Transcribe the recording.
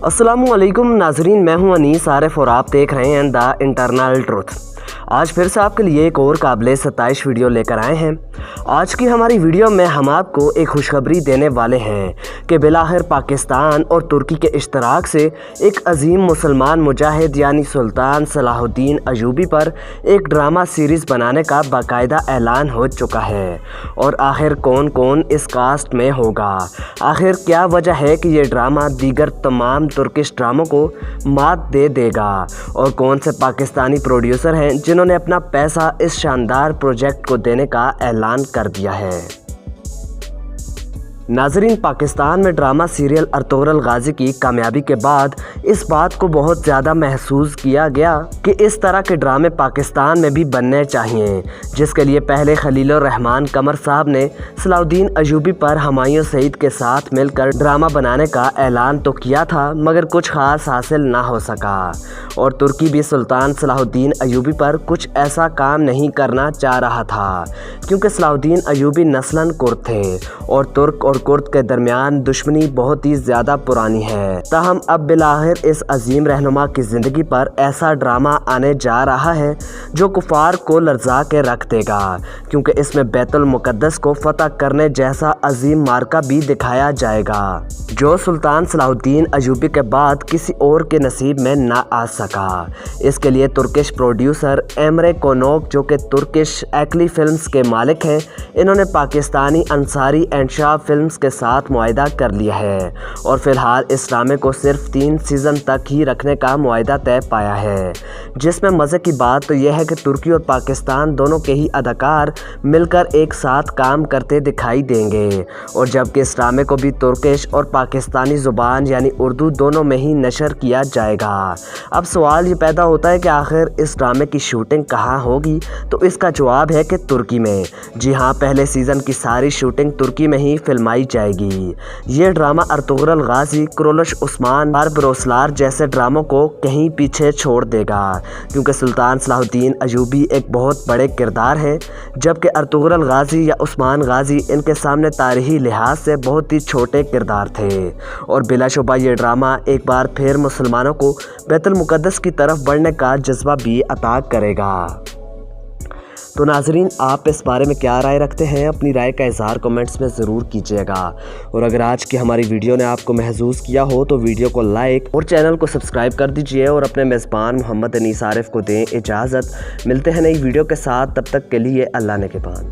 अस्सलामुअलैकुम नाजरीन, मैं हूं अनीस आरिफ और आप देख रहे हैं द इंटरनल ट्रुथ। आज फिर से आपके लिए एक और काबिल सताइश वीडियो लेकर आए हैं। आज की हमारी वीडियो में हम आपको एक खुशखबरी देने वाले हैं कि बिलाखिर पाकिस्तान और तुर्की के इश्तराक से एक अजीम मुसलमान मुजाहिद यानी सुल्तान सलाहुद्दीन अयूबी पर एक ड्रामा सीरीज़ बनाने का बाकायदा ऐलान हो चुका है। और आखिर कौन कौन इस कास्ट में होगा, आखिर क्या वजह है कि ये ड्रामा दीगर तमाम तुर्किश ड्रामों को मात दे देगा, और कौन से पाकिस्तानी प्रोड्यूसर हैं जिन्होंने अपना पैसा इस शानदार प्रोजेक्ट को देने का ऐलान कर दिया है। नाजरीन, पाकिस्तान में ड्रामा सीरियल अर्तुगरुल गाजी की कामयाबी के बाद इस बात को बहुत ज़्यादा महसूस किया गया कि इस तरह के ड्रामे पाकिस्तान में भी बनने चाहिए, जिसके लिए पहले खलीलुर रहमान कमर साहब ने सलाहुद्दीन अयूबी पर हुमायूं सईद के साथ मिलकर ड्रामा बनाने का ऐलान तो किया था, मगर कुछ खास हासिल ना हो सका। और तुर्की भी सुल्तान सलाहुद्दीन अयूबी पर कुछ ऐसा काम नहीं करना चाह रहा था, क्योंकि सलाहुद्दीन अयूबी नस्लन कुर्द थे और तुर्क और कुर्द के दरमियान दुश्मनी बहुत ही ज़्यादा पुरानी है। ताहम अब बिलाखिर इस अजीम रहनुमा की ज़िंदगी पर ऐसा ड्रामा आने जा रहा है जो कुफार को लर्जा के रख देगा, क्योंकि इसमें बैतुल मुक़द्दस को फतह करने जैसा अजीम मार्का भी दिखाया जाएगा, जो सुल्तान सलाहुद्दीन अयूबी के बाद किसी और के नसीब में ना आ सका। इसके लिए तुर्किश प्रोड्यूसर एमरे कोनोक, जो कि तुर्किश एक्ली फिल्म्स के मालिक हैं, इन्होंने पाकिस्तानी अंसारी एंड शाह फिल्म्स के साथ मुआहिदा कर लिया है और फिलहाल इस ड्रामे को सिर्फ 3 सीज़न तक ही रखने का मुआहिदा तय पाया है। जिसमें मज़े की बात तो यह है कि तुर्की और पाकिस्तान दोनों के ही अदाकार मिलकर एक साथ काम करते दिखाई देंगे, और जबकि इस ड्रामे को भी तुर्किश और पाकिस्तानी ज़ुबान यानी उर्दू दोनों में ही नशर किया जाएगा। अब सवाल ये पैदा होता है कि आखिर इस ड्रामे की शूटिंग कहाँ होगी, तो इसका जवाब है कि तुर्की में। जी हाँ, पहले सीज़न की सारी शूटिंग तुर्की में ही फिल्माई जाएगी। ये ड्रामा अर्तुगरुल गाजी, कुरोश उस्मान, बारबरोसलार जैसे ड्रामों को कहीं पीछे छोड़ देगा, क्योंकि सुल्तान सलाहुद्दीन अयूबी एक बहुत बड़े किरदार हैं, जबकि अर्तुगरुल गाजी या उस्मान गाजी इनके सामने तारीखी लिहाज से बहुत ही छोटे किरदार थे। और बिलाशुबा ये ड्रामा एक बार फिर मुसलमानों को बैतुल मुक़द्दस की तरफ बढ़ने का जज्बा भी अता करेगा। तो नाजरीन, आप इस बारे में क्या राय रखते हैं? अपनी राय का इज़हार कमेंट्स में ज़रूर कीजिएगा। और अगर आज की हमारी वीडियो ने आपको महसूस किया हो तो वीडियो को लाइक और चैनल को सब्सक्राइब कर दीजिए, और अपने मेज़बान मोहम्मद अनीस आरिफ को दें इजाज़त। मिलते हैं नई वीडियो के साथ, तब तक के लिए अल्लाह ने के पान।